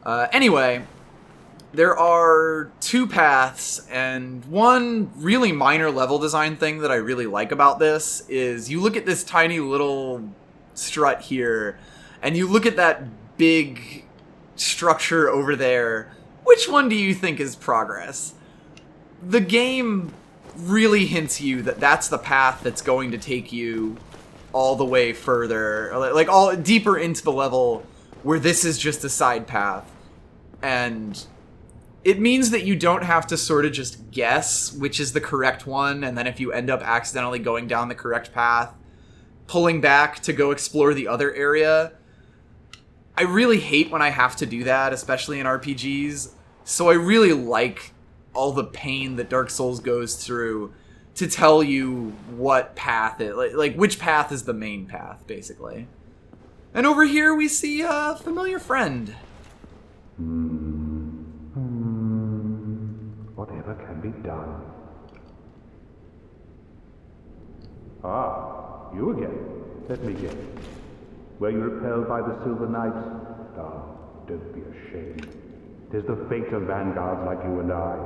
Anyway, there are two paths, and one really minor level design thing that I really like about this is you look at this tiny little strut here, and you look at that big structure over there. Which one do you think is progress? The game really hints you that that's the path that's going to take you all the way further, like all deeper into the level, where this is just a side path. And it means that you don't have to sort of just guess which is the correct one, and then if you end up accidentally going down the correct path, pulling back to go explore the other area. I really hate when I have to do that, especially in RPGs, so I really like all the pain that Dark Souls goes through to tell you what path it, like which path is the main path, basically. And over here we see a familiar friend. Whatever can be done. Ah, you again. Let me guess. Were you repelled by the Silver Knights? Ah, don't be ashamed. 'Tis the fate of vanguards like you and I.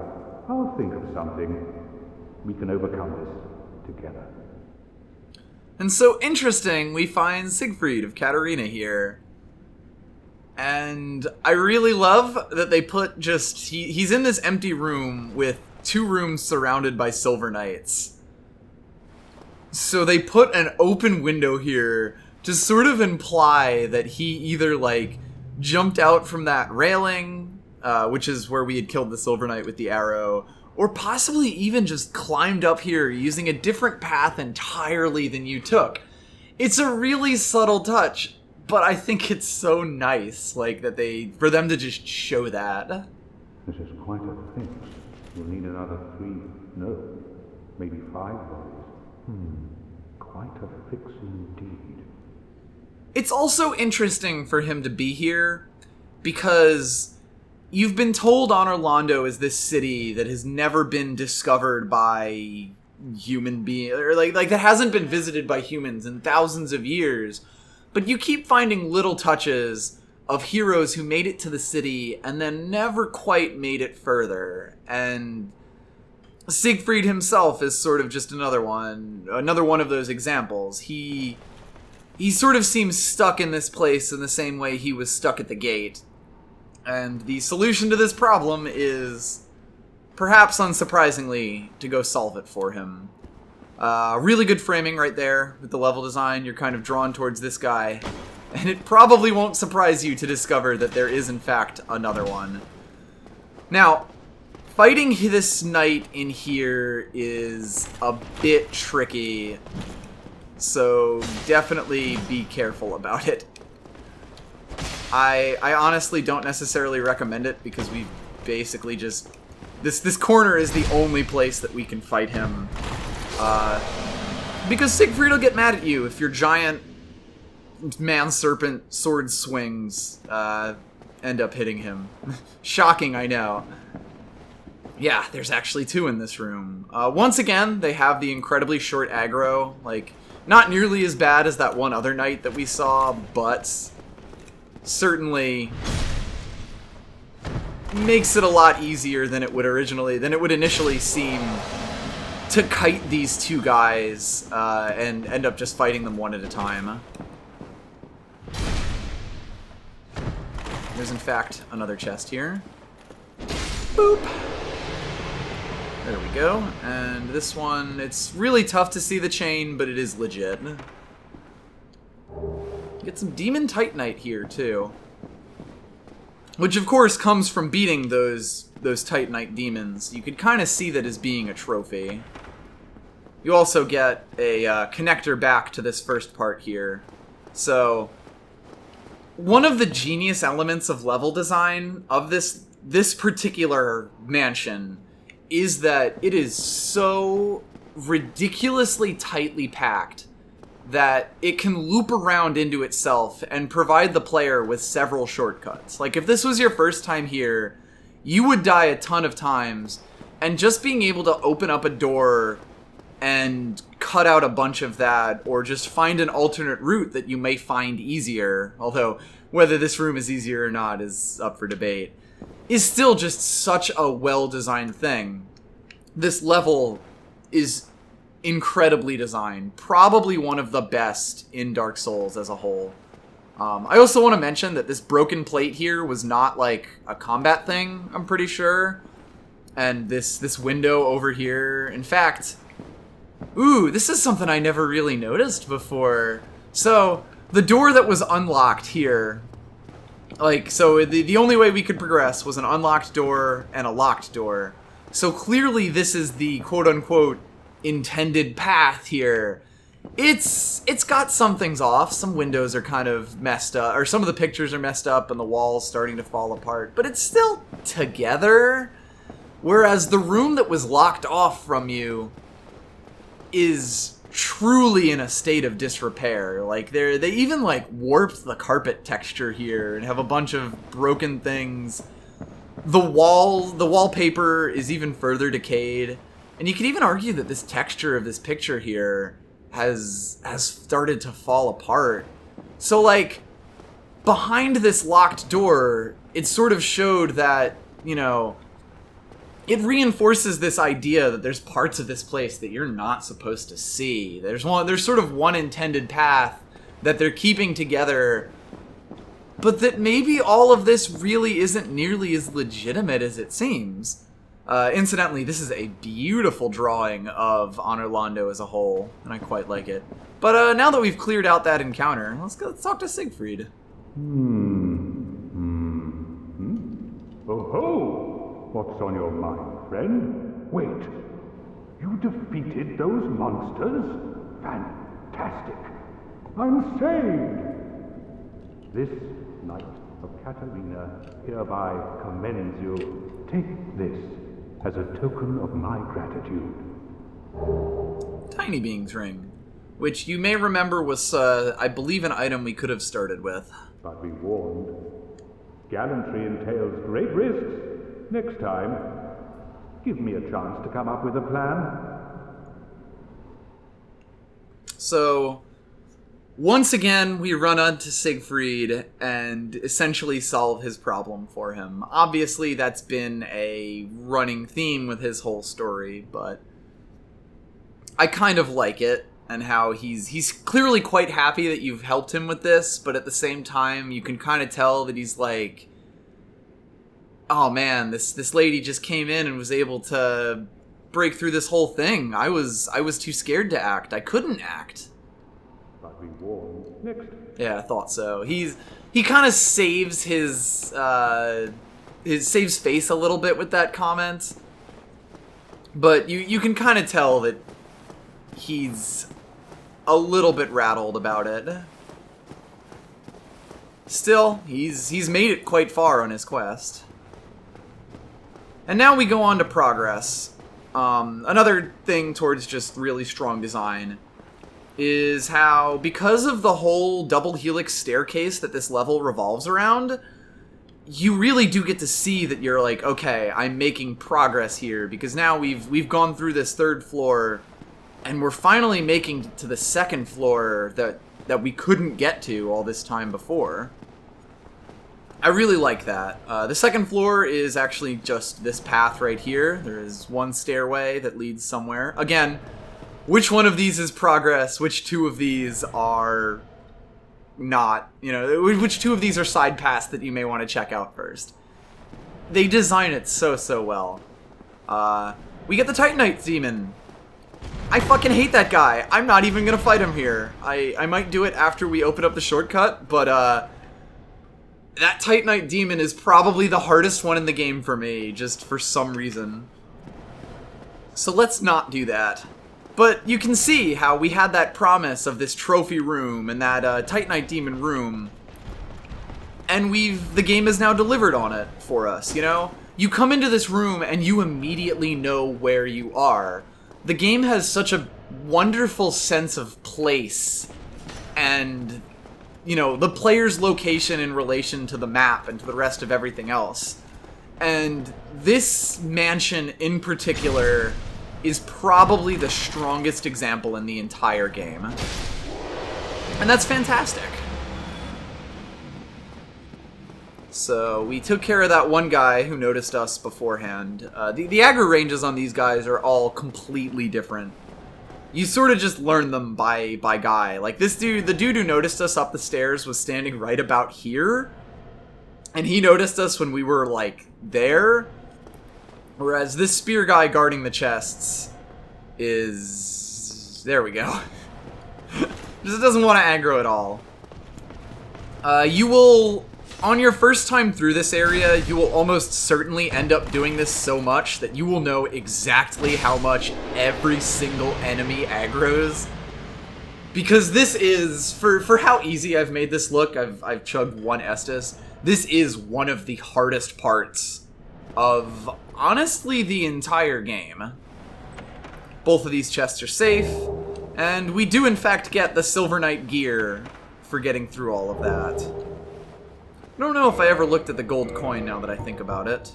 I'll think of something. We can overcome this together. And so interesting, we find Siegfried of Katarina here. And I really love that they put just... He's in this empty room with 2 rooms surrounded by Silver Knights. So they put an open window here to sort of imply that he either, like, jumped out from that railing, which is where we had killed the Silver Knight with the arrow, or possibly even just climbed up here using a different path entirely than you took. It's a really subtle touch, but I think it's so nice, like, that for them to just show that. This is quite a fix. You'll need another 3, no, maybe 5 bodies. Quite a fix indeed. It's also interesting for him to be here, because you've been told Honor Londo is this city that has never been discovered by human beings, or like that hasn't been visited by humans in thousands of years. But you keep finding little touches of heroes who made it to the city and then never quite made it further. And Siegfried himself is sort of just another one of those examples. He sort of seems stuck in this place in the same way he was stuck at the gate. And the solution to this problem is, perhaps unsurprisingly, to go solve it for him. Really good framing right there with the level design. You're kind of drawn towards this guy. And it probably won't surprise you to discover that there is, in fact, another one. Now, fighting this knight in here is a bit tricky. So definitely be careful about it. I honestly don't necessarily recommend it because we basically just... This corner is the only place that we can fight him. Because Siegfried will get mad at you if your giant man-serpent sword swings end up hitting him. Shocking, I know. Yeah, there's actually 2 in this room. Once again, they have the incredibly short aggro. Like, not nearly as bad as that one other knight that we saw, but certainly makes it a lot easier than it would initially seem to kite these 2 guys and end up just fighting them one at a time. There's in fact another chest here. Boop! There we go. And this one, it's really tough to see the chain, but it is legit. Get some Demon Titanite here, too. Which, of course, comes from beating those Titanite demons. You could kind of see that as being a trophy. You also get a connector back to this first part here. So, one of the genius elements of level design of this particular mansion is that it is so ridiculously tightly packed that it can loop around into itself and provide the player with several shortcuts. Like, if this was your first time here, you would die a ton of times, and just being able to open up a door and cut out a bunch of that, or just find an alternate route that you may find easier, although whether this room is easier or not is up for debate, is still just such a well-designed thing. This level is incredibly designed, probably one of the best in Dark Souls as a whole. I also want to mention that this broken plate here was not like a combat thing, I'm pretty sure. And this window over here, in fact, ooh, this is something I never really noticed before. So, the door that was unlocked here, like, so the only way we could progress was an unlocked door and a locked door. So clearly this is the quote-unquote intended path here. It's got some things off. Some windows are kind of messed up, or some of the pictures are messed up and the wall's starting to fall apart, but it's still together. Whereas the room that was locked off from you is truly in a state of disrepair. Like, they even like warped the carpet texture here and have a bunch of broken things. The wallpaper is even further decayed, and you could even argue that this texture of this picture here has started to fall apart. So like, behind this locked door, it sort of showed that, you know, it reinforces this idea that there's parts of this place that you're not supposed to see. There's sort of one intended path that they're keeping together, but that maybe all of this really isn't nearly as legitimate as it seems. Incidentally, this is a beautiful drawing of Honor Londo as a whole, and I quite like it. But now that we've cleared out that encounter, let's talk to Siegfried. Oh ho! What's on your mind, friend? Wait, you defeated those monsters? Fantastic! I'm saved! This Knight of Catalina hereby commends you. Take this as a token of my gratitude. Tiny Being's ring, which you may remember was, I believe, an item we could have started with. But be warned, gallantry entails great risks. Next time, give me a chance to come up with a plan. So, once again, we run onto Siegfried and essentially solve his problem for him. Obviously, that's been a running theme with his whole story, but I kind of like it, and how he's clearly quite happy that you've helped him with this, but at the same time, you can kind of tell that he's like, oh man, this lady just came in and was able to break through this whole thing. I was too scared to act. I couldn't act. But be warned. Next. Yeah, I thought so. He kind of saves his saves face a little bit with that comment, but you can kind of tell that he's a little bit rattled about it. Still, he's made it quite far on his quest. And now we go on to progress. Another thing towards just really strong design is how, because of the whole double helix staircase that this level revolves around, you really do get to see that you're like, okay, I'm making progress here, because now we've gone through this third floor, and we're finally making it to the second floor that we couldn't get to all this time before. I really like that. The second floor is actually just this path right here. There is one stairway that leads somewhere. Again, which one of these is progress? Which two of these are not? You know, which two of these are side paths that you may want to check out first? They design it so well. We get the Titanite Demon. I fucking hate that guy. I'm not even gonna fight him here. I might do it after we open up the shortcut, but that Titanite Demon is probably the hardest one in the game for me, just for some reason. So let's not do that. But you can see how we had that promise of this trophy room and that Titanite Demon room, and the game has now delivered on it for us, you know? You come into this room and you immediately know where you are. The game has such a wonderful sense of place and, you know, the player's location in relation to the map and to the rest of everything else. And this mansion in particular is probably the strongest example in the entire game. And that's fantastic. So we took care of that one guy who noticed us beforehand. The aggro ranges on these guys are all completely different. You sort of just learn them by guy. Like this dude, the dude who noticed us up the stairs was standing right about here. And he noticed us when we were, like, there. Whereas this spear guy guarding the chests is... There we go. Just doesn't want to aggro at all. You will... On your first time through this area, you will almost certainly end up doing this so much that you will know exactly how much every single enemy aggroes. Because this is... For how easy I've made this look, I've chugged one Estus. This is one of the hardest parts of, honestly, the entire game. Both of these chests are safe, and we do in fact get the Silver Knight gear for getting through all of that. I don't know if I ever looked at the gold coin now that I think about it.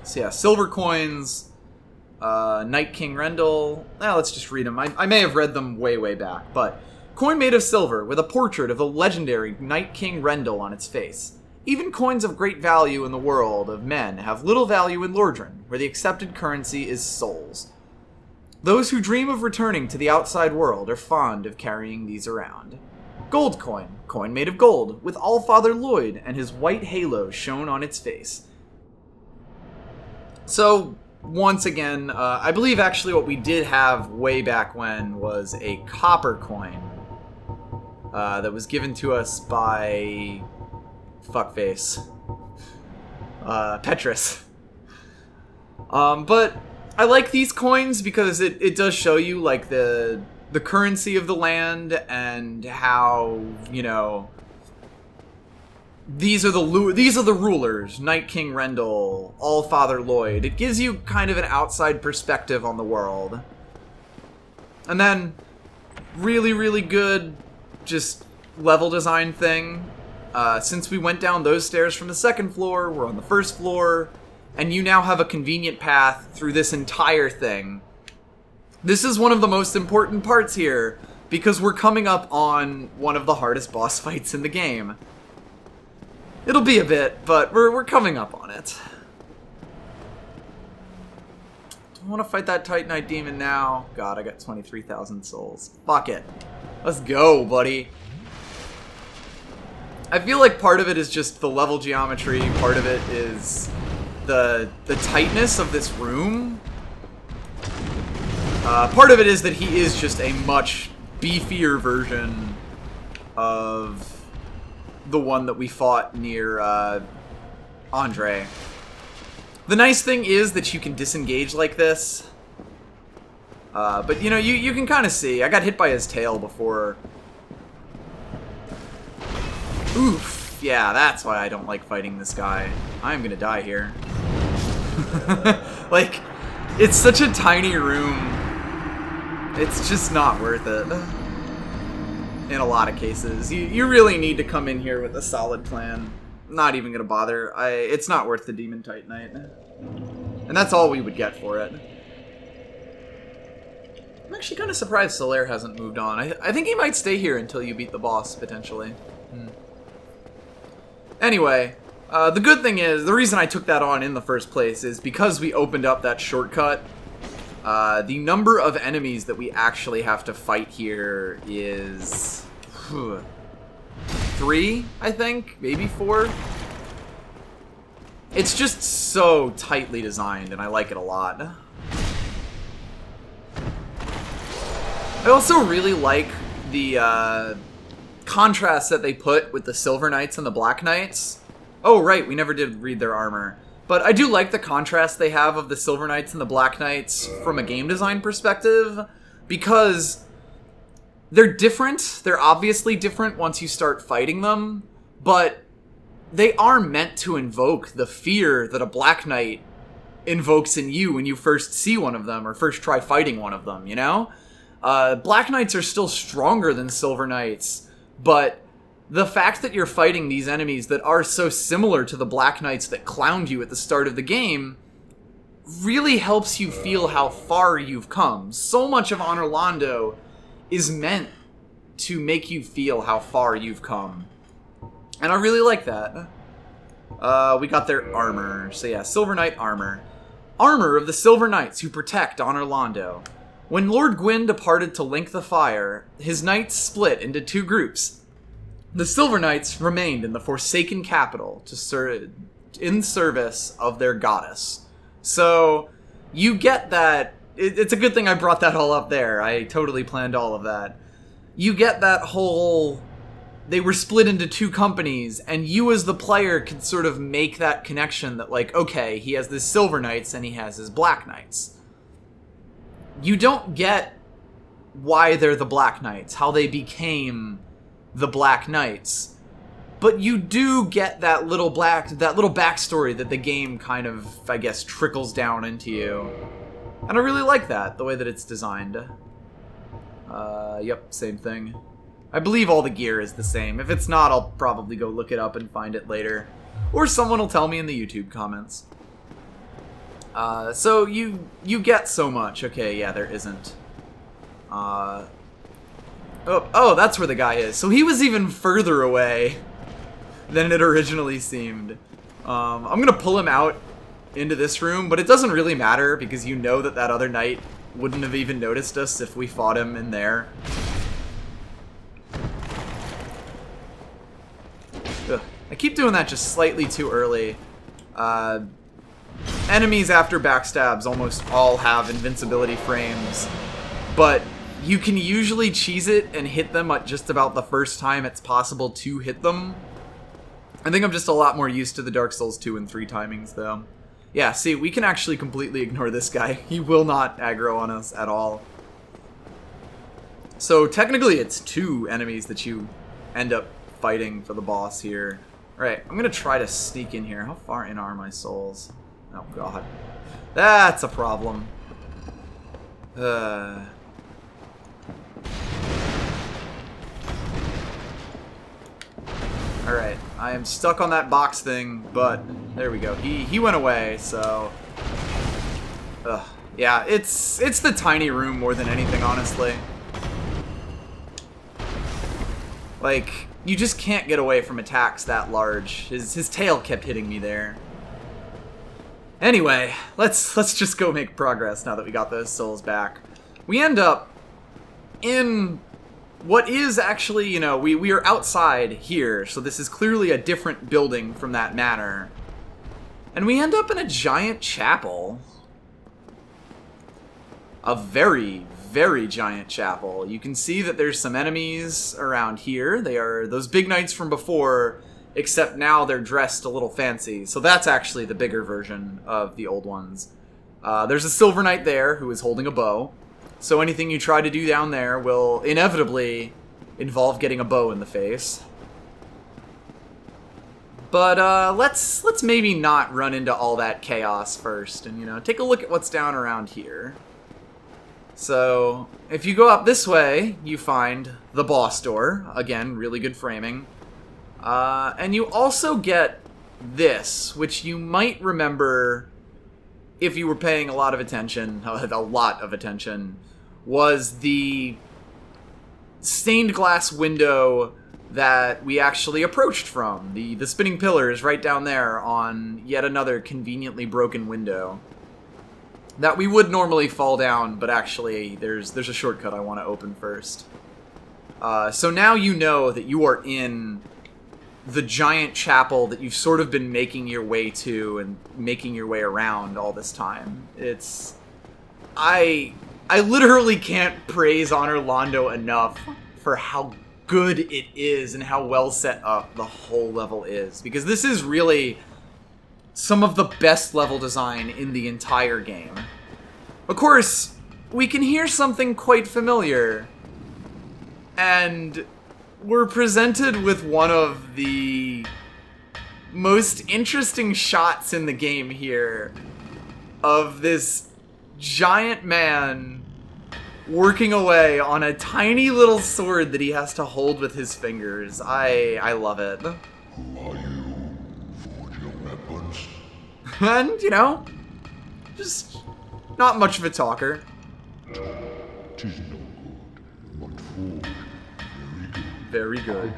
So yeah, silver coins, Night King Rendell. Let's just read them. I may have read them way back, but... Coin made of silver, with a portrait of the legendary Night King Rendell on its face. Even coins of great value in the world of men have little value in Lordran, where the accepted currency is souls. Those who dream of returning to the outside world are fond of carrying these around. Gold coin, coin made of gold, with Allfather Lloyd and his white halo shown on its face. So, once again, I believe actually what we did have way back when was a copper coin. That was given to us by... Fuckface. Petrus. But I like these coins because it does show you, like, the currency of the land and how, you know... These are the rulers, Night King Rendell, Allfather Lloyd. It gives you kind of an outside perspective on the world. And then, really good, just level design thing. Since we went down those stairs from the second floor, we're on the first floor, and you now have a convenient path through this entire thing. This is one of the most important parts here, because we're coming up on one of the hardest boss fights in the game. It'll be a bit, but we're coming up on it. I want to fight that Titanite demon now. God, I got 23,000 souls. Fuck it. Let's go, buddy. I feel like part of it is just the level geometry. Part of it is the tightness of this room. Part of it is that he is just a much beefier version of the one that we fought near Andre. The nice thing is that you can disengage like this. But, you know, you can kind of see. I got hit by his tail before. Oof. Yeah, that's why I don't like fighting this guy. I'm gonna die here. Like, it's such a tiny room. It's just not worth it. In a lot of cases. You really need to come in here with a solid plan. I'm not even gonna bother. It's not worth the Demon Titanite. And that's all we would get for it. I'm actually kind of surprised Solaire hasn't moved on. I think he might stay here until you beat the boss, potentially. Anyway, the good thing is, the reason I took that on in the first place is because we opened up that shortcut. The number of enemies that we actually have to fight here is 3, I think, maybe 4. It's just so tightly designed, and I like it a lot. I also really like the contrast that they put with the Silver Knights and the Black Knights. Oh, right, we never did read their armor. But I do like the contrast they have of the Silver Knights and the Black Knights from a game design perspective, because they're different. They're obviously different once you start fighting them, but they are meant to invoke the fear that a Black Knight invokes in you when you first see one of them or first try fighting one of them, you know? Black Knights are still stronger than Silver Knights, but the fact that you're fighting these enemies that are so similar to the Black Knights that clowned you at the start of the game really helps you feel how far you've come. So much of Honor Londo is meant to make you feel how far you've come. And I really like that. We got their armor. So yeah, Silver Knight armor. Armor of the Silver Knights who protect Honor Londo. When Lord Gwyn departed to link the fire, his knights split into two groups. The Silver Knights remained in the Forsaken Capital in service of their goddess. So, you get that. It's a good thing I brought that all up there. I totally planned all of that. You get that whole... They were split into two companies, and you as the player could sort of make that connection that, like, okay, he has his Silver Knights and he has his Black Knights. You don't get why they're the Black Knights, how they became the Black Knights, but you do get that little backstory that the game kind of, I guess, trickles down into you. And I really like that, the way that it's designed. Yep, same thing. I believe all the gear is the same. If it's not, I'll probably go look it up and find it later. Or someone will tell me in the YouTube comments. So you get so much. Okay, yeah, there isn't. Oh, that's where the guy is. So he was even further away than it originally seemed. I'm gonna pull him out into this room, but it doesn't really matter because you know that other knight wouldn't have even noticed us if we fought him in there. Ugh. I keep doing that just slightly too early. Enemies after backstabs almost all have invincibility frames, but you can usually cheese it and hit them at just about the first time it's possible to hit them. I think I'm just a lot more used to the Dark Souls 2 and 3 timings, though. Yeah, see, we can actually completely ignore this guy. He will not aggro on us at all. So technically it's 2 enemies that you end up fighting for the boss here. Alright, I'm gonna try to sneak in here. How far in are my souls? Oh god. That's a problem. Alright, I am stuck on that box thing, but there we go. He went away, so... yeah, it's the tiny room more than anything, honestly. Like, you just can't get away from attacks that large. His tail kept hitting me there. Anyway, let's just go make progress now that we got those souls back. We end up in what is actually, you know, we are outside here, so this is clearly a different building from that manor. And we end up in a giant chapel. A very, very giant chapel. You can see that there's some enemies around here. They are those big knights from before, except now they're dressed a little fancy. So that's actually the bigger version of the old ones. There's a Silver Knight there who is holding a bow. So anything you try to do down there will inevitably involve getting a bow in the face. But let's maybe not run into all that chaos first and, you know, take a look at what's down around here. So, if you go up this way, you find the boss door. Again, really good framing. And you also get this, which you might remember if you were paying a lot of attention, was the stained glass window that we actually approached from. The spinning pillars right down there on yet another conveniently broken window. That we would normally fall down, but actually there's a shortcut I want to open first. So now you know that you are in the giant chapel that you've sort of been making your way to and making your way around all this time. I literally can't praise Honor Londo enough for how good it is and how well set up the whole level is. Because this is really some of the best level design in the entire game. Of course, we can hear something quite familiar. And we're presented with one of the most interesting shots in the game here of this giant man working away on a tiny little sword that he has to hold with his fingers. I love it. Who are you? Forge your weapons? And, you know, Just not much of a talker. Tis no good, but food, Very good.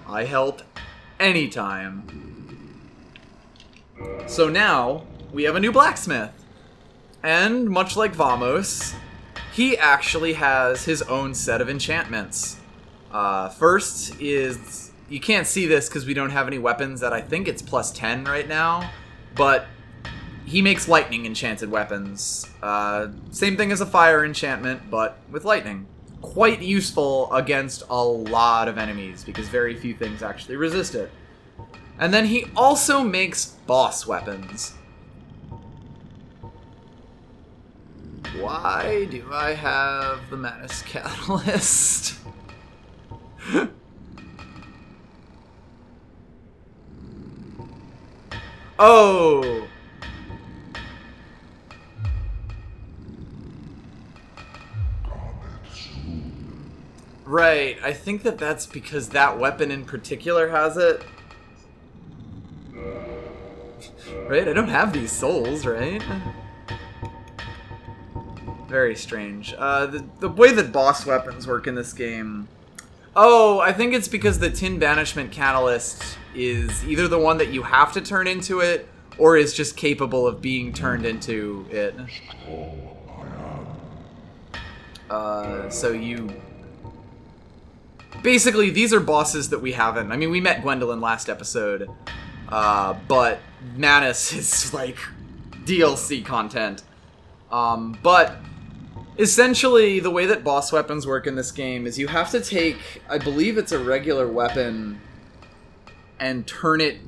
I help anytime. So now, we have a new blacksmith. And much like Vamos, he actually has his own set of enchantments. First is, you can't see this because we don't have any weapons that I think it's plus 10 right now, but he makes lightning enchanted weapons. Same thing as a fire enchantment, but with lightning. Quite useful against a lot of enemies because very few things actually resist it. And then he also makes boss weapons. Why do I have the Manus Catalyst? Oh! Right, I think that's because that weapon in particular has it. Right, I don't have these souls, right? Very strange. The way that boss weapons work in this game... Oh, I think it's because the Tin Banishment Catalyst is either the one that you have to turn into it, or is just capable of being turned into it. So you... Basically, these are bosses that we haven't... I mean, we met Gwendolyn last episode, but Manus is, like, DLC content. But essentially, the way that boss weapons work in this game is you have to take, I believe it's a regular weapon, and turn it...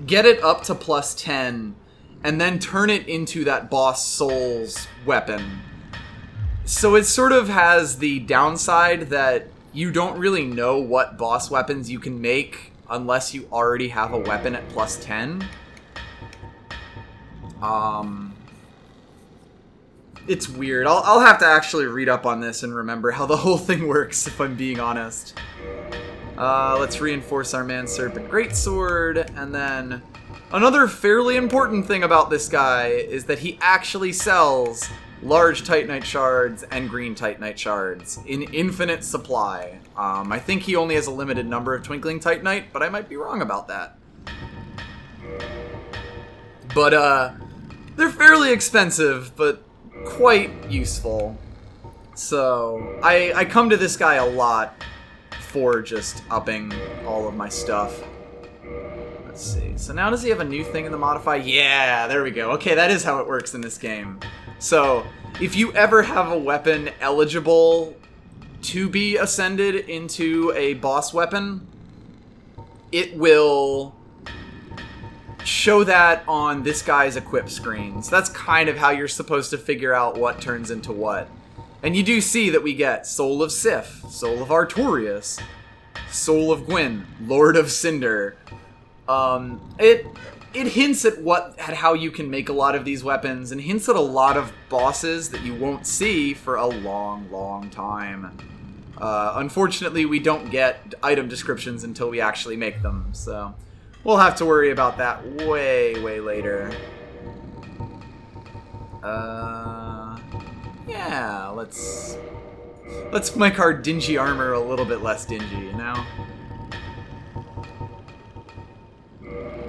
Get it up to plus 10, and then turn it into that boss soul's weapon. So it sort of has the downside that you don't really know what boss weapons you can make unless you already have a weapon at plus 10. It's weird. I'll have to actually read up on this and remember how the whole thing works, if I'm being honest. Let's reinforce our Man-Serpent Greatsword, and then another fairly important thing about this guy is that he actually sells large Titanite shards and green Titanite shards in infinite supply. I think he only has a limited number of Twinkling Titanite, but I might be wrong about that. But, they're fairly expensive, but quite useful. So, I come to this guy a lot for just upping all of my stuff. Let's see. So now does he have a new thing in the modify? Yeah, there we go. Okay, that is how it works in this game. So, if you ever have a weapon eligible to be ascended into a boss weapon, it will show that on this guy's equip screen. So that's kind of how you're supposed to figure out what turns into what. And you do see that we get Soul of Sif, Soul of Artorias, Soul of Gwyn, Lord of Cinder. It hints at how you can make a lot of these weapons, and hints at a lot of bosses that you won't see for a long, long time. Unfortunately, we don't get item descriptions until we actually make them, so we'll have to worry about that way, way later. Yeah, let's make our dingy armor a little bit less dingy, you know?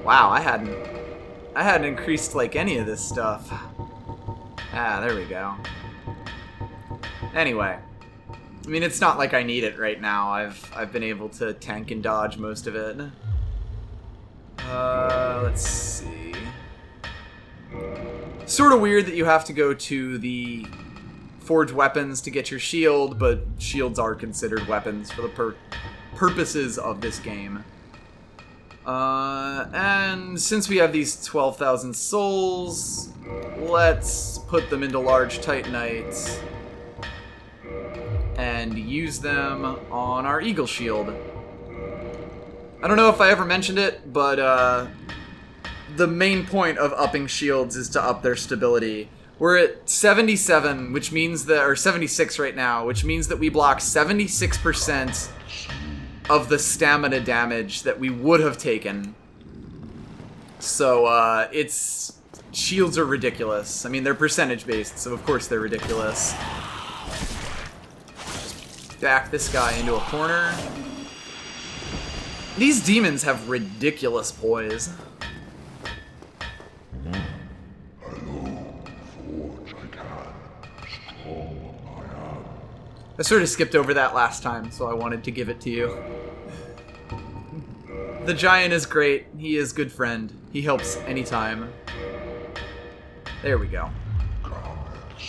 Wow, I hadn't increased, like, any of this stuff. Ah, there we go. Anyway. I mean, it's not like I need it right now. I've been able to tank and dodge most of it. Let's see. Sort of weird that you have to go to the forge weapons to get your shield, but shields are considered weapons for the purposes of this game. And since we have these 12,000 souls, let's put them into large Titanites and use them on our Eagle Shield. I don't know if I ever mentioned it, but the main point of upping shields is to up their stability. We're at 77, which means that, or 76 right now, which means that we block 76% of the stamina damage that we would have taken. So, it's shields are ridiculous. I mean, they're percentage based, so of course they're ridiculous. Just back this guy into a corner. These demons have ridiculous poise. I sort of skipped over that last time, so I wanted to give it to you. The giant is great. He is good friend. He helps anytime. There we go. Cometh